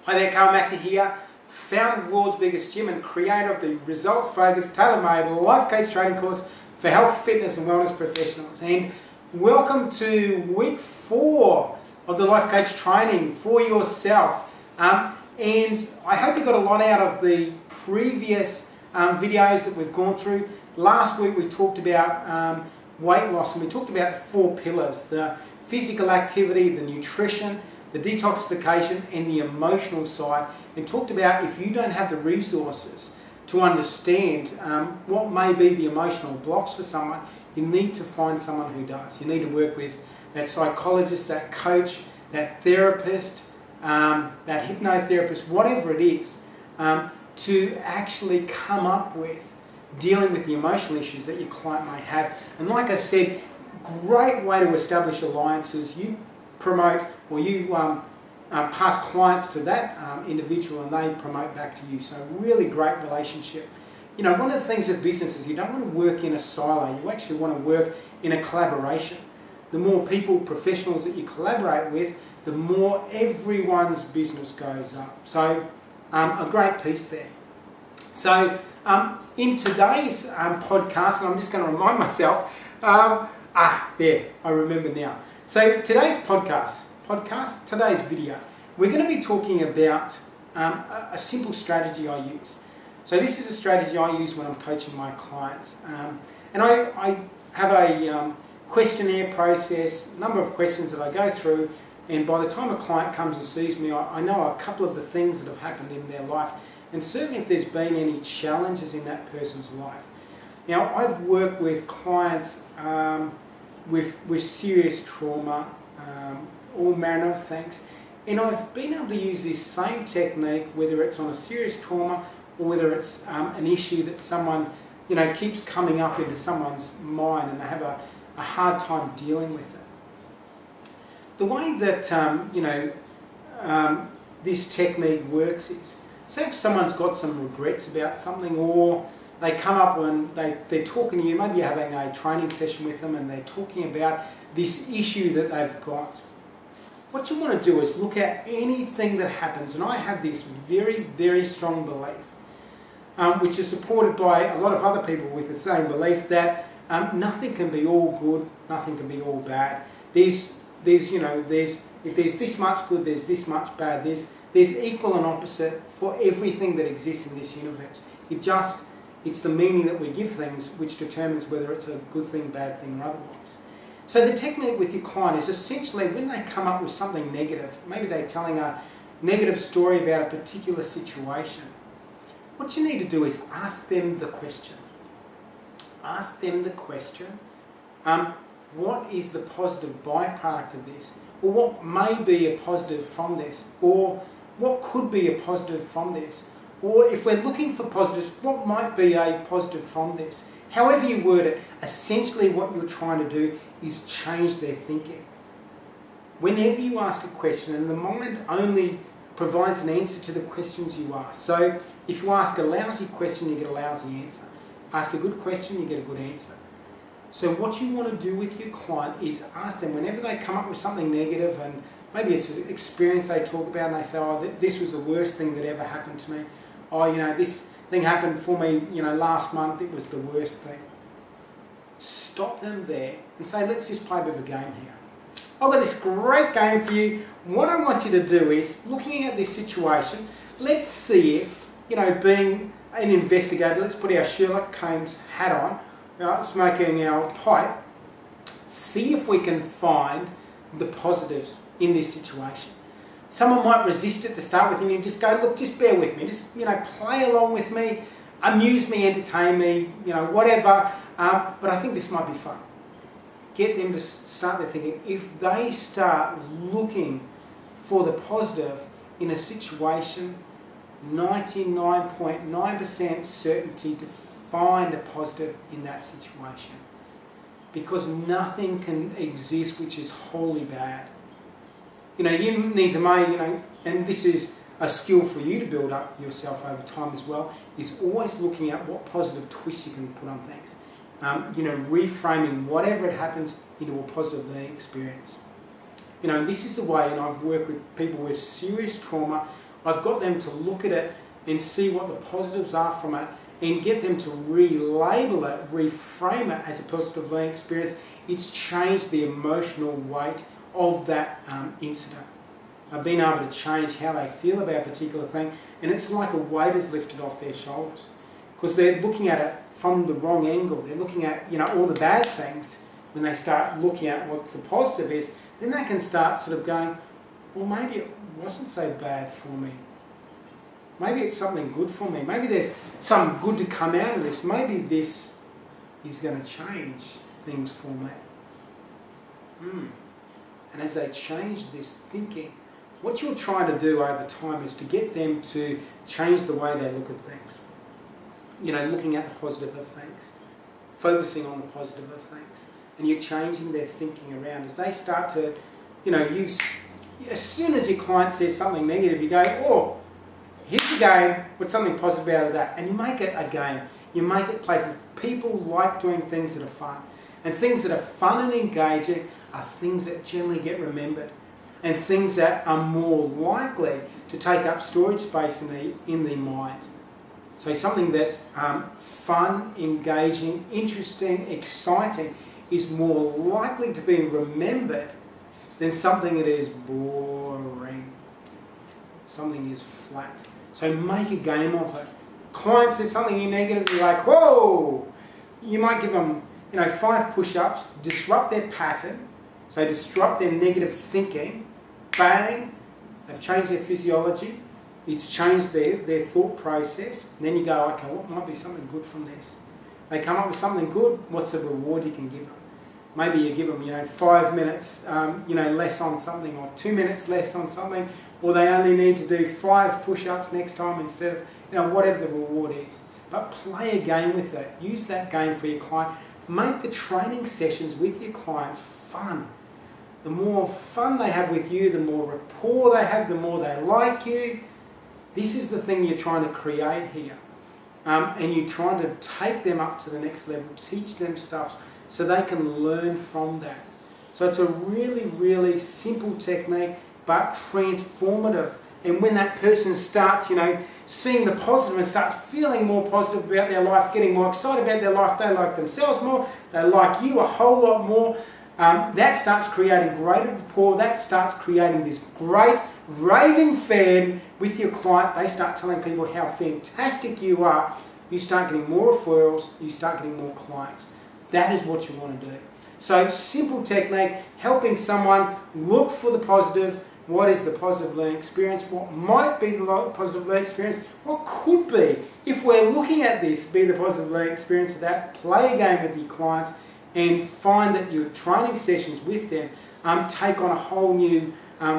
Hi there, Massy here, founder of the world's biggest gym and creator of the results-focused, tailor-made life coach training course for health, fitness and wellness professionals. And welcome to week 4 of the life coach training for yourself. And I hope you got a lot out of the previous videos that we've gone through. Last week we talked about weight loss, and we talked about the 4 pillars: the physical activity, the nutrition, the detoxification and the emotional side, and talked about if you don't have the resources to understand what may be the emotional blocks for someone, you need to find someone who does. You need to work with that psychologist, that coach, that therapist, that hypnotherapist, whatever it is, to actually come up with dealing with the emotional issues that your client may have. And like I said, great way to establish alliances. You promote, or you pass clients to that individual and they promote back to you. So really great relationship. You know, one of the things with business is you don't want to work in a silo. You actually want to work in a collaboration. The more people, professionals that you collaborate with, the more everyone's business goes up. So a great piece there. So in today's podcast, and I'm just going to remind myself, there, I remember now. So today's today's video, we're going to be talking about a simple strategy I use. So this is a strategy I use when I'm coaching my clients. And I have a questionnaire process, a number of questions that I go through, and by the time a client comes and sees me, I know a couple of the things that have happened in their life, and certainly if there's been any challenges in that person's life. Now, I've worked with clients with serious trauma, all manner of things, and I've been able to use this same technique whether it's on a serious trauma or whether it's an issue that someone, keeps coming up into someone's mind and they have a hard time dealing with it. The way that this technique works is, say if someone's got some regrets about something, or they come up and they're talking to you, maybe you're having a training session with them and they're talking about this issue that they've got. What you want to do is look at anything that happens, and I have this very, very strong belief, which is supported by a lot of other people with the same belief, that nothing can be all good, nothing can be all bad. If there's this much good, there's this much bad. There's equal and opposite for everything that exists in this universe. It's the meaning that we give things which determines whether it's a good thing, bad thing, or otherwise. So the technique with your client is essentially when they come up with something negative, maybe they're telling a negative story about a particular situation, what you need to do is ask them the question. Ask them the question, what is the positive byproduct of this? Or what may be a positive from this? Or what could be a positive from this? Or if we're looking for positives, what might be a positive from this? However you word it, essentially what you're trying to do is change their thinking. Whenever you ask a question, and the mind only provides an answer to the questions you ask. So if you ask a lousy question, you get a lousy answer. Ask a good question, you get a good answer. So what you want to do with your client is ask them, whenever they come up with something negative, and maybe it's an experience they talk about and they say, oh, this was the worst thing that ever happened to me. Oh, this thing happened for me, last month, it was the worst thing. Stop them there and say, let's just play a bit of a game here. I've got this great game for you. What I want you to do is, looking at this situation, let's see if, being an investigator, let's put our Sherlock Holmes hat on, smoking our pipe, see if we can find the positives in this situation. Someone might resist it to start with, and you just go, look, just bear with me, just play along with me, amuse me, entertain me, whatever, but I think this might be fun. Get them to start their thinking. If they start looking for the positive in a situation, 99.9% certainty to find a positive in that situation, because nothing can exist which is wholly bad. You need to and this is a skill for you to build up yourself over time as well, is always looking at what positive twists you can put on things. Reframing whatever it happens into a positive learning experience. This is the way, and I've worked with people with serious trauma I've got them to look at it and see what the positives are from it and get them to relabel it, reframe it as a positive learning experience. It's changed the emotional weight of that incident. I've been able to change how they feel about a particular thing, and it's like a weight is lifted off their shoulders because they're looking at it from the wrong angle. They're looking at all the bad things. When they start looking at what the positive is, then they can start sort of going, well, maybe it wasn't so bad for me. Maybe it's something good for me. Maybe there's some good to come out of this. Maybe this is going to change things for me. And as they change this thinking, what you're trying to do over time is to get them to change the way they look at things. Looking at the positive of things, focusing on the positive of things. And you're changing their thinking around. As they start to, as soon as your client says something negative, you go, oh, here's a game with something positive out of that. And you make it a game. You make it playful. People like doing things that are fun. And things that are fun and engaging are things that generally get remembered. And things that are more likely to take up storage space in the mind. So something that's fun, engaging, interesting, exciting is more likely to be remembered than something that is boring. Something is flat. So make a game of it. Client says something negative, you're like, whoa! You might give them 5 push-ups, disrupt their pattern, so disrupt their negative thinking, bang, they've changed their physiology, it's changed their thought process, and then you go, okay, what might be something good from this? They come up with something good, what's the reward you can give them? Maybe you give them, 5 minutes, less on something, or 2 minutes less on something, or they only need to do 5 push-ups next time instead of, whatever the reward is. But play a game with it. Use that game for your client. Make the training sessions with your clients fun. The more fun they have with you, the more rapport they have, the more they like you. This is the thing you're trying to create here. And you're trying to take them up to the next level, teach them stuff so they can learn from that. So it's a really, really simple technique, but transformative. And when that person starts, seeing the positive and starts feeling more positive about their life, getting more excited about their life, they like themselves more, they like you a whole lot more, that starts creating greater rapport, that starts creating this great raving fan with your client. They start telling people how fantastic you are. You start getting more referrals, you start getting more clients. That is what you want to do. So simple technique, helping someone look for the positive. What is the positive learning experience? What might be the positive learning experience? What could be, if we're looking at this, be the positive learning experience of that? Play a game with your clients and find that your training sessions with them take on a whole new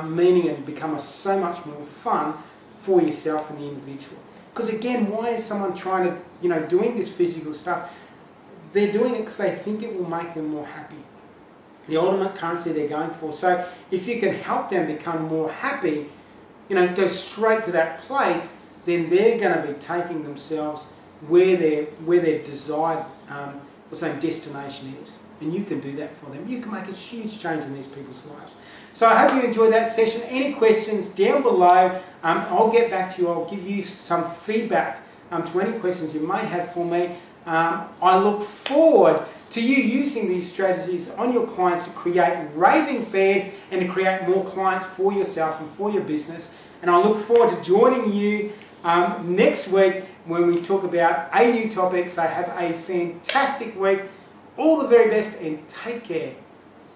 meaning and become so much more fun for yourself and the individual. Because again, why is someone trying to, doing this physical stuff? They're doing it because they think it will make them more happy. The ultimate currency they're going for. So if you can help them become more happy, go straight to that place, then they're going to be taking themselves where their desired destination is. And you can do that for them. You can make a huge change in these people's lives. So I hope you enjoyed that session. Any questions down below, I'll get back to you. I'll give you some feedback to any questions you may have for me. I look forward to you using these strategies on your clients to create raving fans and to create more clients for yourself and for your business. And I look forward to joining you next week when we talk about a new topic. So have a fantastic week. All the very best and take care.